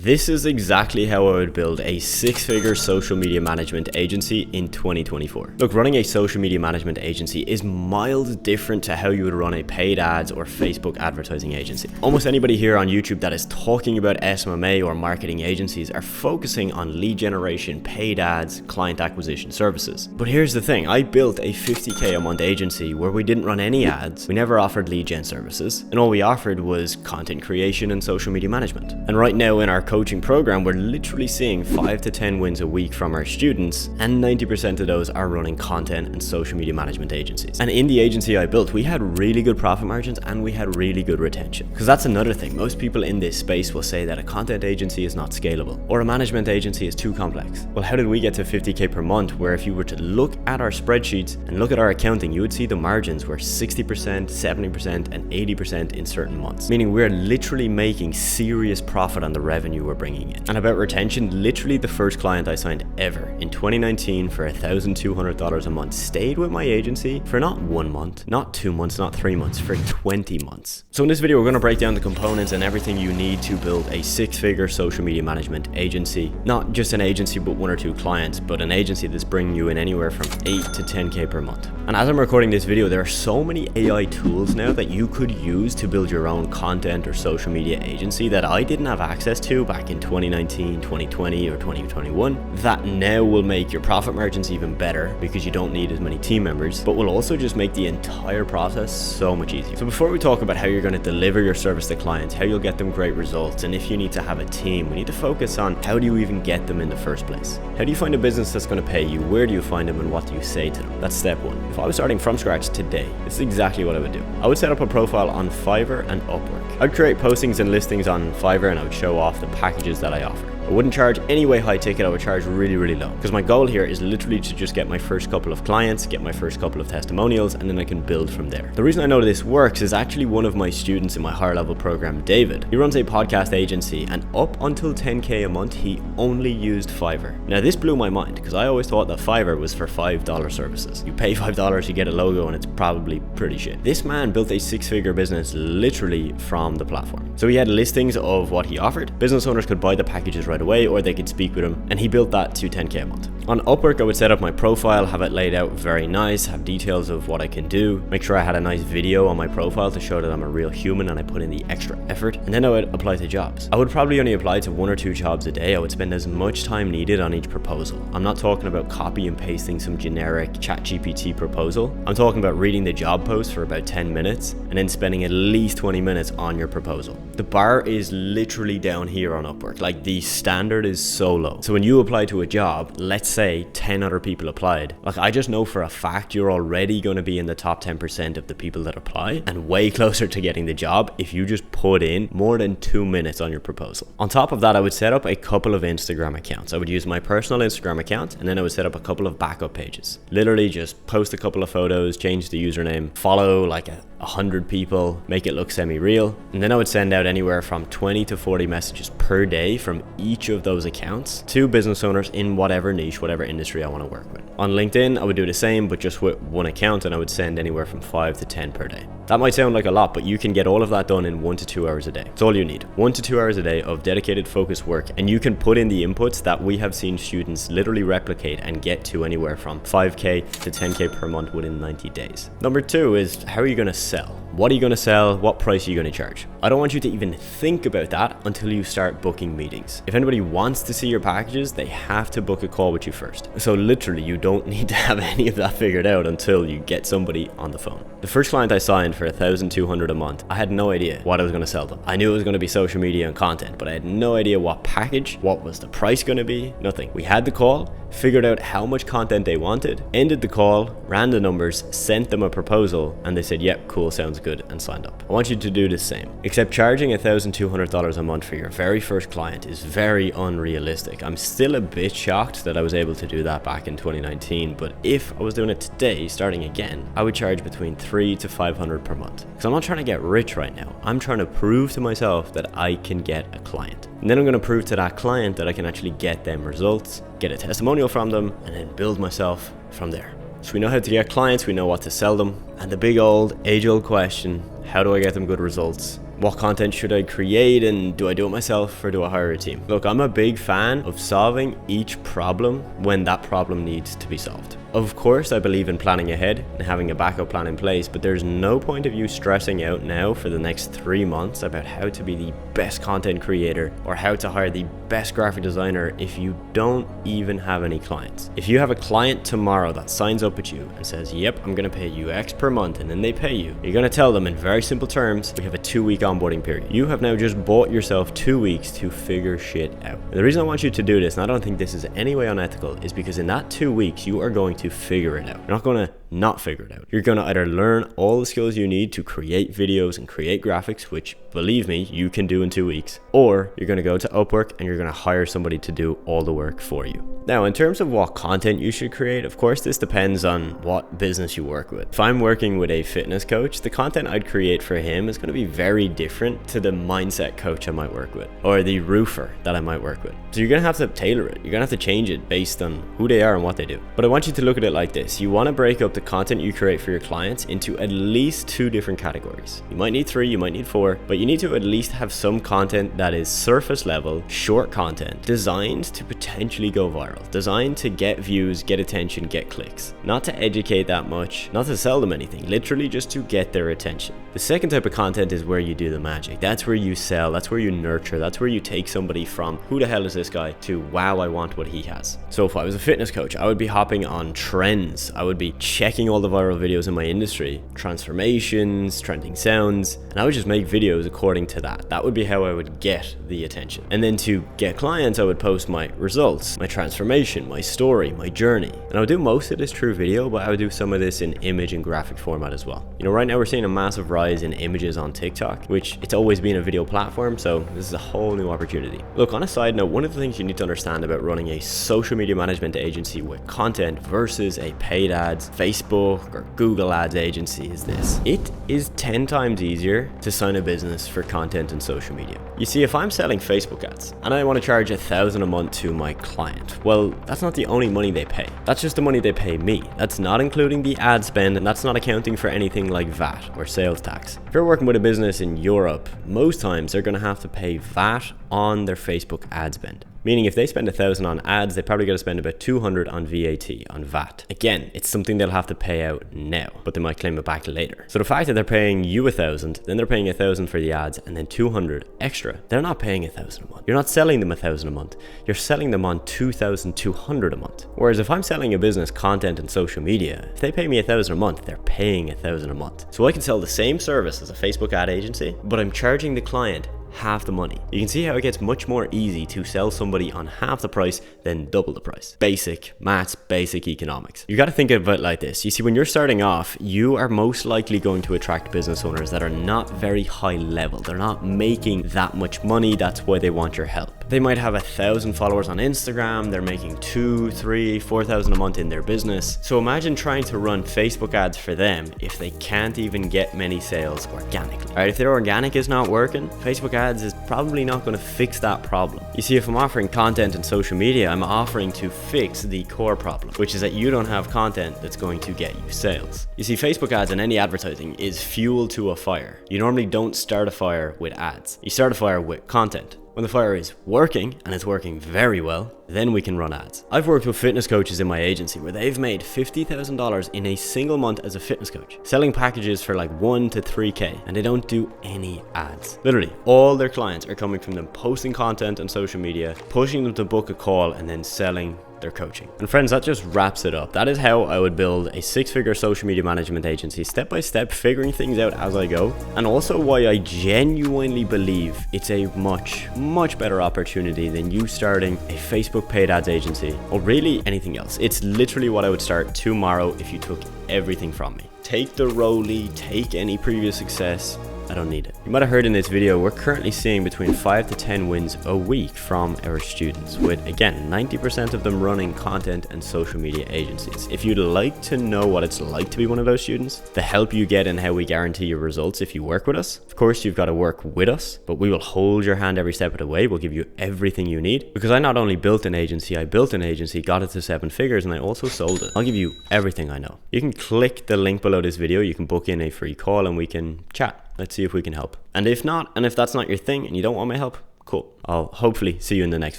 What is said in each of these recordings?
This is exactly how I would build a six-figure social media management agency in 2024. Look, running a social media management agency is miles different to how you would run a paid ads or Facebook advertising agency. Almost anybody here on YouTube that is talking about SMMA or marketing agencies are focusing on lead generation, paid ads, client acquisition services. But here's the thing, I built a 50K a month agency where we didn't run any ads, we never offered lead gen services, and all we offered was content creation and social media management. And right now in our coaching program, we're literally seeing 5 to 10 wins a week from our students, and 90% of those are running content and social media management agencies. And in the agency I built, we had really good profit margins and we had really good retention. Because that's another thing, most people in this space will say that a content agency is not scalable or a management agency is too complex. Well, how did we get to 50K per month, where if you were to look at our spreadsheets and look at our accounting, you would see the margins were 60%, 70% and 80% in certain months, meaning we're literally making serious profit on the revenue we're bringing in. And about retention, literally the first client I signed ever in 2019 for $1,200 a month stayed with my agency for not 1 month, not 2 months, not 3 months, for 20 months. So in this video, we're going to break down the components and everything you need to build a six-figure social media management agency. Not just an agency but 1 or 2 clients, but an agency that's bringing you in anywhere from 8 to 10K per month. And as I'm recording this video, there are so many AI tools now that you could use to build your own content or social media agency that I didn't have access to back in 2019, 2020 or 2021, that now will make your profit margins even better because you don't need as many team members, but will also just make the entire process so much easier. So before we talk about how you're going to deliver your service to clients, how you'll get them great results, and if you need to have a team, we need to focus on how do you even get them in the first place? How do you find a business that's going to pay you? Where do you find them and what do you say to them? That's step 1. If I was starting from scratch today, this is exactly what I would do. I would set up a profile on Fiverr and Upwork. I'd create postings and listings on Fiverr and I would show off the packages that I offer. I wouldn't charge any way high ticket, I would charge really low. Because my goal here is literally to just get my first couple of clients, get my first couple of testimonials, and then I can build from there. The reason I know this works is actually one of my students in my higher level program, David. He runs a podcast agency, and up until 10K a month, he only used Fiverr. Now this blew my mind because I always thought that Fiverr was for $5 services. You pay $5, you get a logo, and it's probably pretty shit. This man built a six-figure business literally from the platform. So he had listings of what he offered. Business owners could buy the packages right away, or they could speak with him, and he built that to 10K a month. On Upwork, I would set up my profile, have it laid out very nice, have details of what I can do, make sure I had a nice video on my profile to show that I'm a real human and I put in the extra effort, and then I would apply to jobs. I would probably only apply to 1 or 2 jobs a day. I would spend as much time needed on each proposal. I'm not talking about copy and pasting some generic ChatGPT proposal. I'm talking about reading the job post for about 10 minutes and then spending at least 20 minutes on your proposal. The bar is literally down here on Upwork. Like, the standard is so low. So when you apply to a job, let's say 10 other people applied, like, I just know for a fact you're already going to be in the top 10% of the people that apply and way closer to getting the job if you just put in more than 2 minutes on your proposal. On top of that, I would set up a couple of Instagram accounts. I would use my personal Instagram account, and then I would set up a couple of backup pages. Literally just post a couple of photos, change the username, follow like 100 people, make it look semi-real, and then I would send out anywhere from 20 to 40 messages per day from each of those accounts to business owners in whatever niche, whatever industry I want to work with. On LinkedIn, I would do the same, but just with 1 account, and I would send anywhere from 5 to 10 per day. That might sound like a lot, but you can get all of that done in 1 to 2 hours a day. That's all you need. 1 to 2 hours a day of dedicated focused work, and you can put in the inputs that we have seen students literally replicate and get to anywhere from 5K to 10K per month within 90 days. Number 2 is, how are you going to sell? What are you going to sell? What price are you going to charge? I don't want you to even think about that until you start booking meetings. If anybody wants to see your packages, they have to book a call with you first. So literally, you don't need to have any of that figured out until you get somebody on the phone. The first client I signed for $1,200 a month, I had no idea what I was going to sell them. I knew it was going to be social media and content, but I had no idea what package, what was the price going to be, nothing. We had the call, figured out how much content they wanted, ended the call, ran the numbers, sent them a proposal, and they said, yep, cool, sounds good, and signed up. I want you to do the same, except charging $1,200 a month for your very first client is very unrealistic. I'm still a bit shocked that I was able to do that back in 2019, but if I was doing it today, starting again, I would charge between $300 to $500 per month. Because I'm not trying to get rich right now. I'm trying to prove to myself that I can get a client. And then I'm going to prove to that client that I can actually get them results, get a testimonial from them, and then build myself from there. So we know how to get clients, we know what to sell them, and the big old age-old question, how do I get them good results? What content should I create, and do I do it myself or do I hire a team? Look, I'm a big fan of solving each problem when that problem needs to be solved. Of course, I believe in planning ahead and having a backup plan in place, but there's no point of you stressing out now for the next 3 months about how to be the best content creator or how to hire the best graphic designer if you don't even have any clients. If you have a client tomorrow that signs up with you and says, yep, I'm gonna pay you X per month, and then they pay you, you're gonna tell them in very simple terms, we have a 2-week onboarding period. You have now just bought yourself 2 weeks to figure shit out. And the reason I want you to do this, and I don't think this is any way unethical, is because in that 2 weeks, you are going to figure it out. You're not going to not figure it out. You're going to either learn all the skills you need to create videos and create graphics, which believe me, you can do in 2 weeks, or you're going to go to Upwork and you're going to hire somebody to do all the work for you. Now, in terms of what content you should create, of course, this depends on what business you work with. If I'm working with a fitness coach, the content I'd create for him is going to be very different to the mindset coach I might work with, or the roofer that I might work with. So you're going to have to tailor it. You're going to have to change it based on who they are and what they do. But I want you to look at it like this. You want to break up the content you create for your clients into at least 2 different categories. You might need 3, you might need 4, but you need to at least have some content that is surface level, short content, designed to potentially go viral, designed to get views, get attention, get clicks. Not to educate that much, not to sell them anything, literally just to get their attention. The second type of content is where you do the magic. That's where you sell, that's where you nurture, that's where you take somebody from who the hell is this guy to wow, I want what he has. So if I was a fitness coach, I would be hopping on trends. I would be checking all the viral videos in my industry, transformations, trending sounds, and I would just make videos according to that. That would be how I would get the attention. And then to get clients, I would post my results, my transformation, my story, my journey. And I would do most of this through video, but I would do some of this in image and graphic format as well. You know, right now we're seeing a massive rise in images on TikTok, which it's always been a video platform, so this is a whole new opportunity. Look, on a side note, one of the things you need to understand about running a social media management agency with content versus a paid ads, Facebook or Google ads agency is this. It is 10 times easier to sign a business for content and social media. You see, if I'm selling Facebook ads and I want to charge $1,000 a month to my client, well, that's not the only money they pay. That's just the money they pay me. That's not including the ad spend, and that's not accounting for anything like VAT or sales tax. If you're working with a business in Europe, most times they're going to have to pay VAT on their Facebook ad spend. Meaning if they spend $1,000 on ads, they probably got to spend about $200 on VAT, on VAT. Again, it's something they'll have to pay out now, but they might claim it back later. So the fact that they're paying you $1,000, then they're paying $1,000 for the ads, and then $200 extra, they're not paying $1,000 a month. You're not selling them $1,000 a month. You're selling them on $2,200 a month. Whereas if I'm selling a business content and social media, if they pay me $1,000 a month, they're paying $1,000 a month. So I can sell the same service as a Facebook ad agency, but I'm charging the client half the money. You can see how it gets much more easy to sell somebody on half the price than double the price. Basic maths, basic economics. You got to think of it like this. You see, when you're starting off, you are most likely going to attract business owners that are not very high level. They're not making that much money. That's why they want your help. They might have 1,000 followers on Instagram. They're making 2, 3, 4,000 a month in their business. So imagine trying to run Facebook ads for them if they can't even get many sales organically. All right, if their organic is not working, Facebook ads is probably not going to fix that problem. You see, if I'm offering content and social media, I'm offering to fix the core problem, which is that you don't have content that's going to get you sales. You see, Facebook ads and any advertising is fuel to a fire. You normally don't start a fire with ads. You start a fire with content. When the fire is working, and it's working very well, then we can run ads. I've worked with fitness coaches in my agency where they've made $50,000 in a single month as a fitness coach, selling packages for like 1 to 3K, and they don't do any ads. Literally, all their clients are coming from them posting content on social media, pushing them to book a call, and then selling their coaching. And friends, that just wraps it up. That is how I would build a 6-figure social media management agency, step by step, figuring things out as I go, and also why I genuinely believe it's a much better opportunity than you starting a Facebook paid ads agency or really anything else. It's literally what I would start tomorrow if you took everything from me. Take the Rolly, take any previous success. I don't need it. You might have heard in this video, we're currently seeing between 5 to 10 wins a week from our students, with again 90% of them running content and social media agencies. If you'd like to know what it's like to be one of those students, the help you get and how we guarantee your results if you work with us, of course you've got to work with us, but we will hold your hand every step of the way. We'll give you everything you need, because I not only built an agency, got it to 7 figures, and I also sold it. I'll give you everything I know. You can click the link below this video, you can book in a free call and we can chat. Let's see if we can help. And if not, and if that's not your thing and you don't want my help, cool. I'll hopefully see you in the next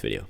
video.